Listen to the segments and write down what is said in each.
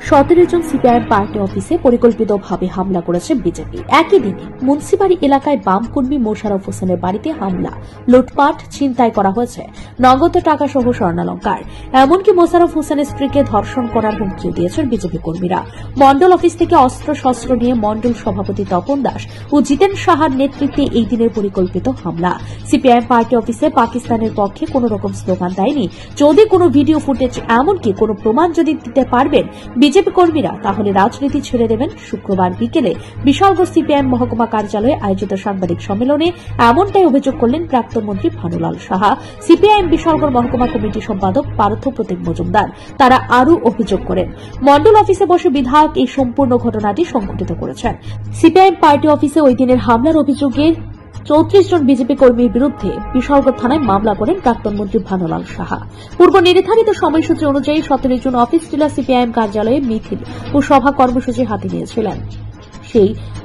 17 জন CPIM party অফিসে পরিকল্পিতভাবে হামলা করেছে বিজেপি। একই দিনে মুন্সিবাড়ি এলাকায় বাম কর্মী মোশাররফ হোসেনের বাড়িতে হামলা, লুটপাট, ছিনতাই করা হয়েছে নগদ টাকা সহ স্বর্ণালংকার। এমনকি মোশাররফ হোসেনের স্ত্রীকে ধর্ষণ করার হুমকিও দিয়েছেন বিজেপি কর্মীরা। মন্ডল অফিস থেকে অস্ত্রশস্ত্র নিয়ে মন্ডল সভাপতি তপন দাস ও জিতেন সাহার নেতৃত্বে এই দিনের পরিকল্পিত হামলা। সিপিআইএম পার্টি অফিসে পাকিস্তানের পক্ষে কোন রকম স্লোগান দেয়নি। যদি কোনো ভিডিও ফুটেজ, এমনকি কোনো প্রমাণ যদি দিতে পারবেন বিজেপি কর্মীরা, তাহলে রাজনীতি ছেড়ে দেবেন। শুক্রবার বিকেলে বিশালগড় সিপিআইএম মহকুমা কার্যালয়ে আয়োজিত সাংবাদিক সম্মেলনে এমনটাই অভিযোগ করলেন প্রাক্তন মন্ত্রী ভানুলাল সাহা, সিপিআইএম বিশালগড় মহকুমা কমিটির সম্পাদক পার্থ প্রতীক মজুমদার। তারা আরও অভিযোগ করেন, মন্ডল অফিসে বসে বিধায়ক এই সম্পূর্ণ ঘটনাটি সংঘটিত করেছেন। সিপিআইএম পার্টি অফিসে ওই দিনের হামলার অভিযোগে 34 জন বিজেপি কর্মীর বিরুদ্ধে বিশালগড় থানায় মামলা করেন প্রাক্তন মন্ত্রী ভানুলাল সাহা। পূর্ব নির্ধারিত সময়সূচি অনুযায়ী 17 জুন অফিস টিলা সিপিআইএম কার্যালয়ে মিছিল ও সভা কর্মসূচি হাতে নিয়েছিলেন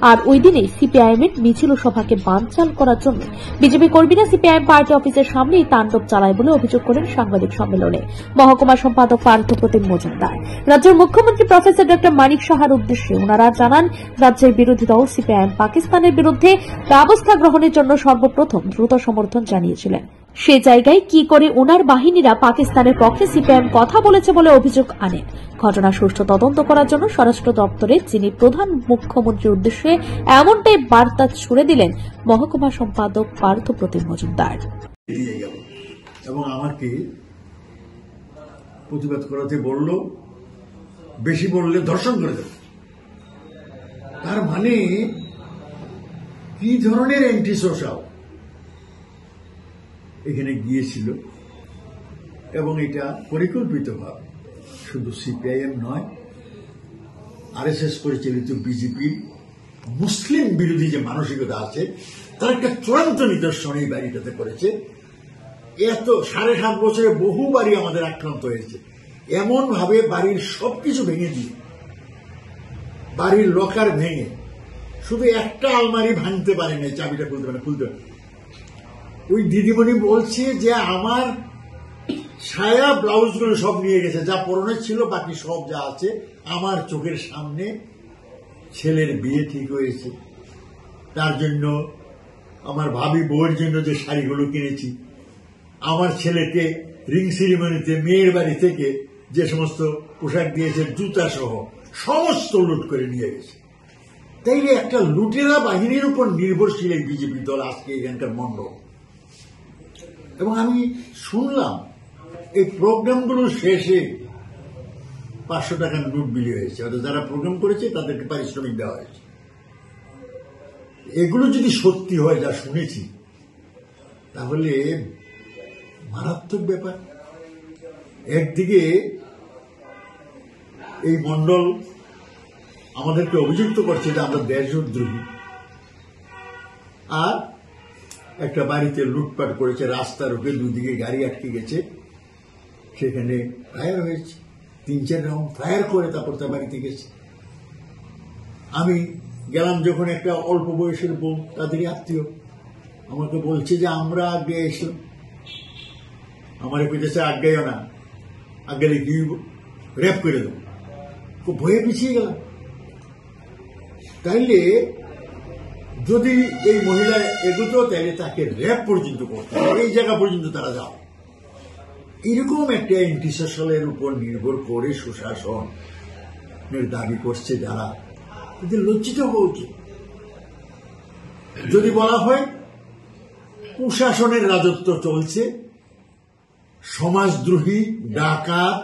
আর ওই দিনে সিপিআইএম এর মিছিল ও সভাকে বানচাল করার জন্য বিজেপি কর্মীরা সিপিআইএম পার্টি অফিসের সামনেই তাণ্ডব চালায় বলে অভিযোগ করেন সাংবাদিক সম্মেলনে মহকুমা সম্পাদক পার্থ প্রতিম মজুমদার। রাজ্যের মুখ্যমন্ত্রী প্রফেসর ডক্টর মানিক সাহার উদ্দেশ্যে ওনারা জানান, রাজ্যের বিরোধী দল সিপিআইএম পাকিস্তানের বিরুদ্ধে ব্যবস্থা গ্রহণের জন্য সর্বপ্রথম দ্রুত সমর্থন জানিয়েছিলেন। সে জায়গায় কি করে ওনার বাহিনীরা পাকিস্তানের পক্ষে সিপিআইএম কথা বলেছে বলে অভিযোগ আনেন। ঘটনা সুষ্ঠু তদন্ত করার জন্য স্বরাষ্ট্র দপ্তরের যিনি প্রধান মুখ্যমন্ত্রীর উদ্দেশ্যে এমনটাই বার্তা ছুড়ে দিলেন মহকুমা সম্পাদক পার্থ প্রতিম মজুমদার। এবং আমাকে প্রতিবাদ করাতে বলল, বেশি বললে ধর্ষণ করে দেবে। তার মানে কি ধরনের অ্যান্টি সোশ্যাল এখানে গিয়েছিল, এবং এটা পরিকল্পিতভাবে শুধু সিপিআইএম নয়, আরএসএস পরিচালিত বিজেপির মুসলিম বিরোধী যে মানসিকতা আছে তার একটা চূড়ান্ত নিদর্শন এই বাড়িটাতে করেছে। এত 7.5 বছরে বহু বাড়ি আমাদের আক্রান্ত হয়েছে, এমন ভাবে বাড়ির সবকিছু ভেঙে দিয়ে, বাড়ির লকার ভেঙে, শুধু একটা আলমারি ভাঙতে পারে না, চাবিটা খুলতে পারে, খুলতে পারে। ওই দিদিমণি বলছে যে আমার ছায়া ব্লাউজগুলো সব নিয়ে গেছে, যা পরনে ছিল বাকি সব যা আছে। আমার চোখের সামনে ছেলের বিয়ে ঠিক হয়েছে, তার জন্য আমার ভাবি বউয়ের জন্য যে শাড়িগুলো কিনেছি, আমার ছেলেকে রিং সেরিমনিতে মেয়ের বাড়ি থেকে যে সমস্ত পোশাক দিয়েছে, জুতা সহ সমস্ত লুট করে নিয়ে গেছে। তাইলে একটা লুটেরা বাহিনীর উপর নির্ভরশীল এই বিজেপি দল আজকে এখানকার মণ্ডল। এবং আমি শুনলাম এই প্রোগ্রামগুলোর শেষে 500 টাকার নোট বিলি হয়েছে, অর্থাৎ যারা প্রোগ্রাম করেছে তাদেরকে পারিশ্রমিক দেওয়া হয়েছে। এগুলো যদি সত্যি হয় যা শুনেছি, তাহলে মারাত্মক ব্যাপার। একদিকে এই মণ্ডল আমাদেরকে অভিযুক্ত করছে যে আমরা দেশদ্রোহী, আর একটা বাড়িতে লুটপাট করেছে, রাস্তার উপরে দুদিকে গাড়ি আটকে গেছে, সেখানে ফায়ার হয়েছে, 3-4 রাউন্ড ফায়ার করে তারপর তার বাড়িতে গেছে। আমি গেলাম যখন, একটা অল্প বয়সের বোন, তাদেরই আত্মীয়, আমাকে বলছে যে আমরা আগে এসলাম, আমার পেটেছে আজ্ঞাইও না, আজ্ঞালে কি র্যাপ করে দেবো। খুব ভয়ে পিছিয়ে গেলাম। তাইলে যদি এই মহিলা এগোতো, তাহলে তাকে র্যাপ পর্যন্ত করতে হবে, এই জায়গা পর্যন্ত তারা যাও। এরকম একটা অ্যান্টি সোশ্যালের উপর নির্ভর করে সুশাসনের দাবি করছে যারা, এদের লজ্জিত হওয়া উচিত। যদি বলা হয় কুশাসনের রাজত্ব চলছে, সমাজদ্রোহী, ডাকাত,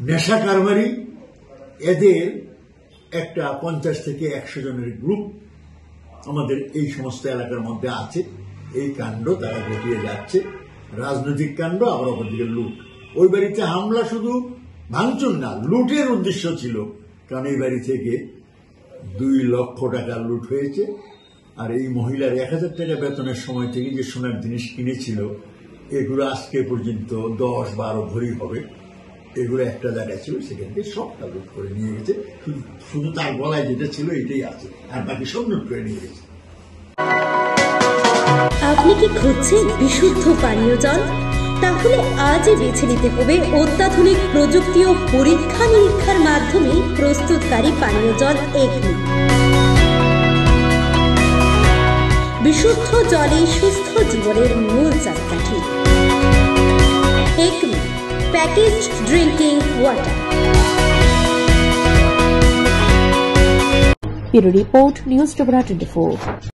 নেশা কারবারি, এদের একটা 50 থেকে 100 জনের গ্রুপ আমাদের এই সমস্ত এলাকার মধ্যে আছে। এই কাণ্ড তারা ঘটিয়ে যাচ্ছে, রাজনৈতিক কাণ্ড, আবার অপরদিকে লুট। ওই বাড়িতে হামলা শুধু ভাঙচুর না, লুটের উদ্দেশ্য ছিল, কারণ এই বাড়ি থেকে 2 লক্ষ টাকা লুট হয়েছে। আর এই মহিলার 1000 টাকা বেতনের সময় থেকে যে সোনার জিনিস কিনেছিল, এগুলো আজকে পর্যন্ত 10-12 ভরি হবে। এগুলো একটা জায়গায় ছিল, সেখান থেকে সবটা লুট করে নিয়ে গেছে। শুধু তার গলায় যেটা ছিল এটাই আছে, আর বাকি সব লুট করে নিয়ে গেছে। আপনি কি খুঁজছেন বিশুদ্ধ পানীয় জল? তাহলে আজই বেছে নিতে হবে অত্যাধুনিক প্রযুক্তি ও পরীক্ষা নিরীক্ষার মাধ্যমে প্রস্তুতকারী পানীয় জল একমি। বিশুদ্ধ জলে সুস্থ জীবনের মূল চাকাঠি। Acme package drinking water. Bureau report, news 24।